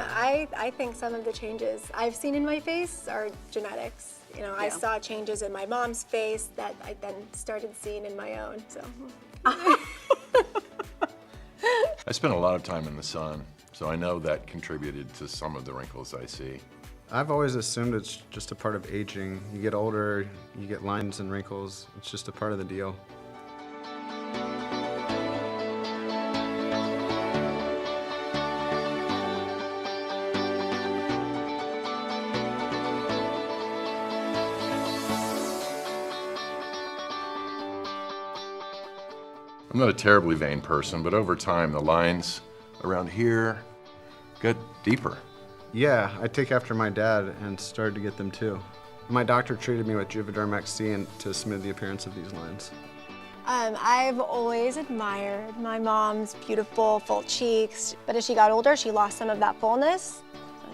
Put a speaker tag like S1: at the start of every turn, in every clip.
S1: I think some of the changes I've seen in my face are genetics. You know, I saw changes in my mom's face that I then started seeing in my own, so.
S2: I spent a lot of time in the sun, so I know that contributed to some of the wrinkles I see.
S3: I've always assumed it's just a part of aging. You get older, you get lines and wrinkles. It's just a part of the deal.
S2: I'm not a terribly vain person, but over time the lines around here got deeper.
S3: Yeah, I take after my dad and started to get them too. My doctor treated me with Juvederm XC to smooth the appearance of these lines.
S1: I've always admired my mom's beautiful, full cheeks, but as she got older, she lost some of that fullness.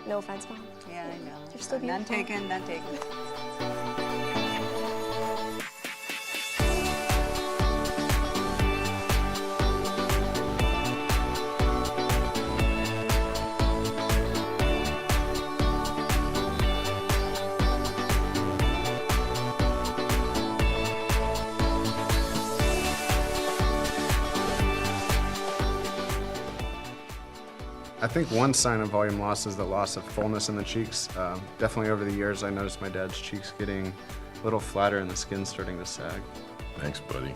S1: No offense, Mom.
S4: Yeah, I know.
S1: You're still beautiful.
S4: None taken, none taken.
S3: I think one sign of volume loss is the loss of fullness in the cheeks. Definitely over the years, I noticed my dad's cheeks getting a little flatter and the skin starting to sag.
S2: Thanks, buddy.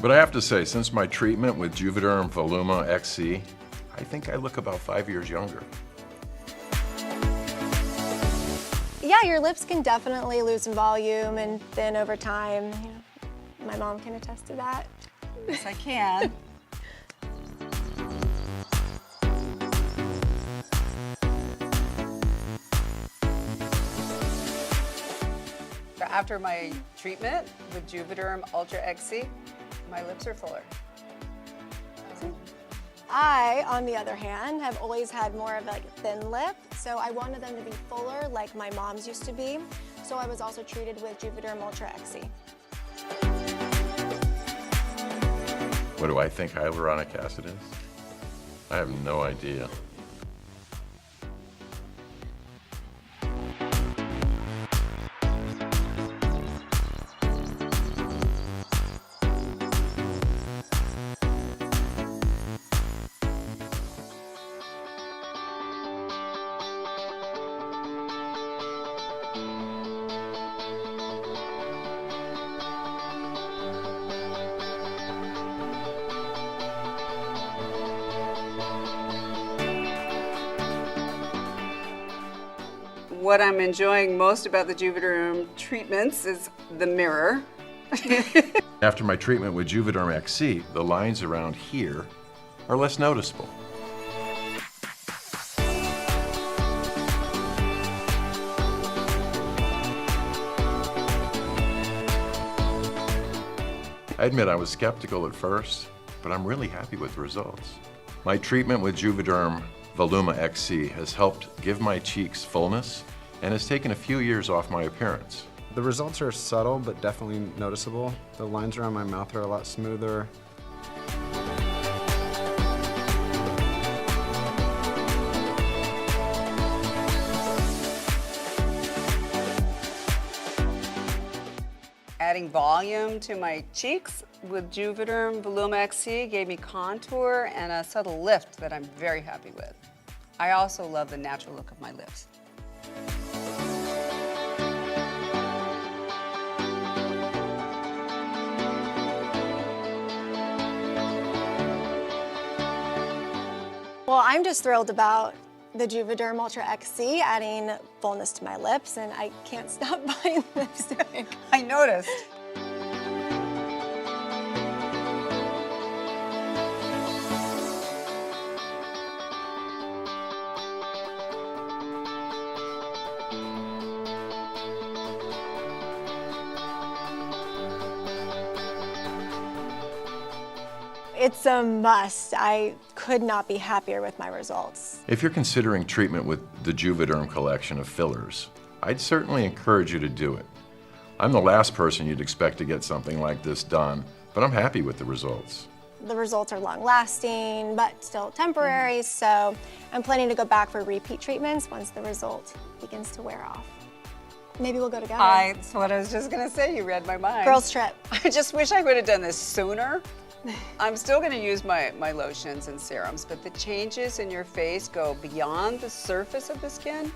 S2: But I have to say, since my treatment with Juvederm Voluma XC, I think I look about 5 years younger.
S1: Yeah, your lips can definitely lose some volume and thin over time. You know, my mom can attest to that.
S4: Yes, I can. After my treatment with Juvederm Ultra XC, my lips are fuller.
S1: I, on the other hand, have always had more of like a thin lip, so I wanted them to be fuller like my mom's used to be. So I was also treated with Juvederm Ultra XC.
S2: What do I think hyaluronic acid is? I have no idea.
S4: What I'm enjoying most about the Juvederm treatments is the mirror.
S2: After my treatment with Juvederm XC, the lines around here are less noticeable. I admit I was skeptical at first, but I'm really happy with the results. My treatment with Juvederm Voluma XC has helped give my cheeks fullness and has taken a few years off my appearance.
S3: The results are subtle, but definitely noticeable. The lines around my mouth are a lot smoother.
S4: Adding volume to my cheeks with Juvederm Voluma XC gave me contour and a subtle lift that I'm very happy with. I also love the natural look of my lips.
S1: Well, I'm just thrilled about the Juvederm Ultra XC adding fullness to my lips, and I can't stop buying lipstick.
S4: I noticed.
S1: It's a must. I could not be happier with my results.
S2: If you're considering treatment with the Juvederm collection of fillers, I'd certainly encourage you to do it. I'm the last person you'd expect to get something like this done, but I'm happy with the results.
S1: The results are long-lasting, but still temporary, so I'm planning to go back for repeat treatments once the result begins to wear off. Maybe we'll go together.
S4: That's what I was just gonna say. You read my mind.
S1: Girls trip.
S4: I just wish I would have done this sooner. I'm still gonna use my lotions and serums, but the changes in your face go beyond the surface of the skin.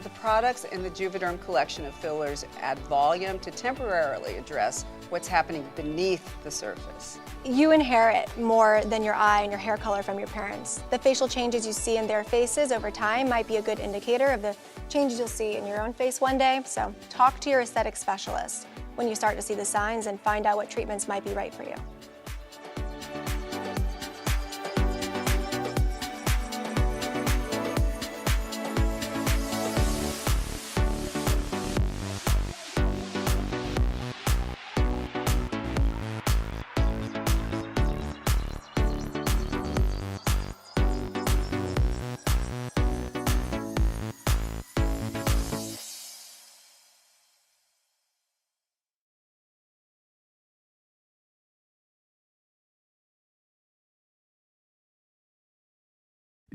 S4: The products in the Juvederm collection of fillers add volume to temporarily address what's happening beneath the surface.
S1: You inherit more than your eye and your hair color from your parents. The facial changes you see in their faces over time might be a good indicator of the changes you'll see in your own face one day. So talk to your aesthetic specialist when you start to see the signs and find out what treatments might be right for you.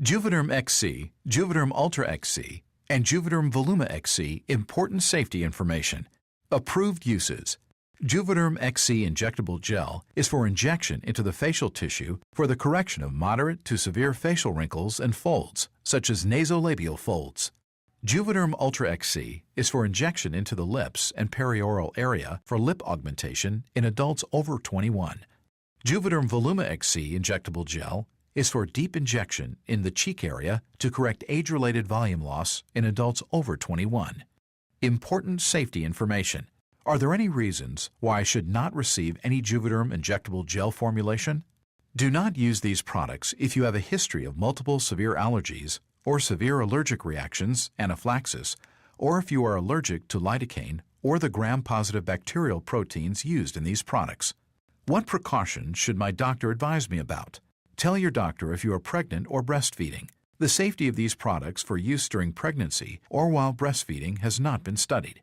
S5: Juvederm XC, Juvederm Ultra XC, and Juvederm Voluma XC important safety information. Approved uses. Juvederm XC injectable gel is for injection into the facial tissue for the correction of moderate to severe facial wrinkles and folds, such as nasolabial folds. Juvederm Ultra XC is for injection into the lips and perioral area for lip augmentation in adults over 21. Juvederm Voluma XC injectable gel is for deep injection in the cheek area to correct age-related volume loss in adults over 21. Important safety information. Are there any reasons why I should not receive any Juvederm injectable gel formulation? Do not use these products if you have a history of multiple severe allergies or severe allergic reactions, anaphylaxis, or if you are allergic to lidocaine or the gram-positive bacterial proteins used in these products. What precautions should my doctor advise me about? Tell your doctor if you are pregnant or breastfeeding. The safety of these products for use during pregnancy or while breastfeeding has not been studied.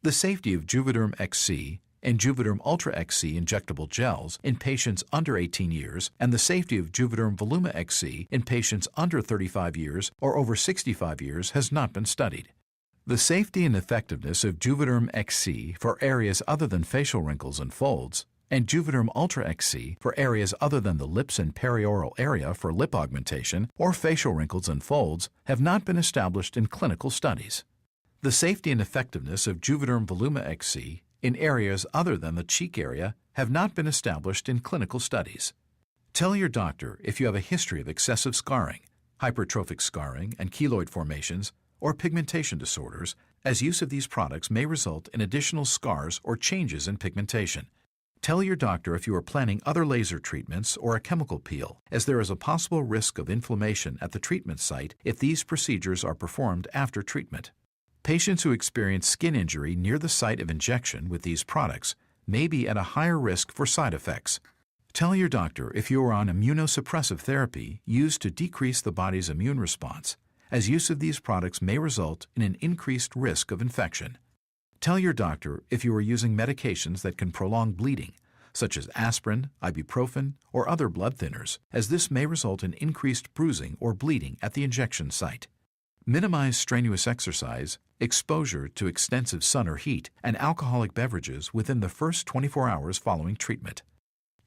S5: The safety of Juvederm XC and Juvederm Ultra XC injectable gels in patients under 18 years and the safety of Juvederm Voluma XC in patients under 35 years or over 65 years has not been studied. The safety and effectiveness of Juvederm XC for areas other than facial wrinkles and folds and Juvederm Ultra XC for areas other than the lips and perioral area for lip augmentation or facial wrinkles and folds have not been established in clinical studies. The safety and effectiveness of Juvederm Voluma XC in areas other than the cheek area have not been established in clinical studies. Tell your doctor if you have a history of excessive scarring, hypertrophic scarring and keloid formations, or pigmentation disorders, as use of these products may result in additional scars or changes in pigmentation. Tell your doctor if you are planning other laser treatments or a chemical peel, as there is a possible risk of inflammation at the treatment site if these procedures are performed after treatment. Patients who experience skin injury near the site of injection with these products may be at a higher risk for side effects. Tell your doctor if you are on immunosuppressive therapy used to decrease the body's immune response, as use of these products may result in an increased risk of infection. Tell your doctor if you are using medications that can prolong bleeding, such as aspirin, ibuprofen, or other blood thinners, as this may result in increased bruising or bleeding at the injection site. Minimize strenuous exercise, exposure to extensive sun or heat, and alcoholic beverages within the first 24 hours following treatment.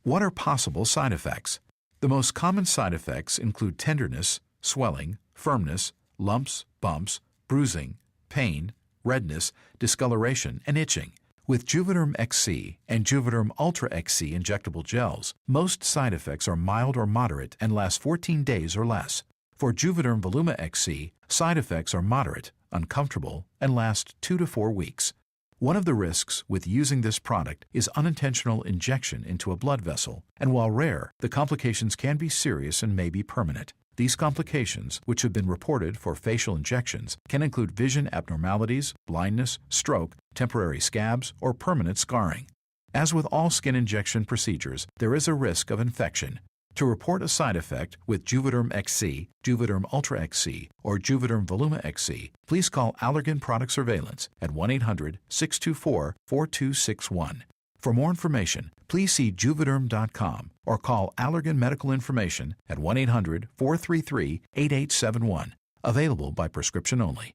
S5: What are possible side effects? The most common side effects include tenderness, swelling, firmness, lumps, bumps, bruising, pain, redness, discoloration, and itching. With Juvederm XC and Juvederm Ultra XC injectable gels, most side effects are mild or moderate and last 14 days or less. For Juvederm Voluma XC, side effects are moderate, uncomfortable, and last 2 to 4 weeks. One of the risks with using this product is unintentional injection into a blood vessel, and while rare, the complications can be serious and may be permanent. These complications, which have been reported for facial injections, can include vision abnormalities, blindness, stroke, temporary scabs, or permanent scarring. As with all skin injection procedures, there is a risk of infection. To report a side effect with Juvederm XC, Juvederm Ultra XC, or Juvederm Voluma XC, please call Allergan Product Surveillance at 1-800-624-4261. For more information, please see Juvederm.com or call Allergan Medical Information at 1-800-433-8871. Available by prescription only.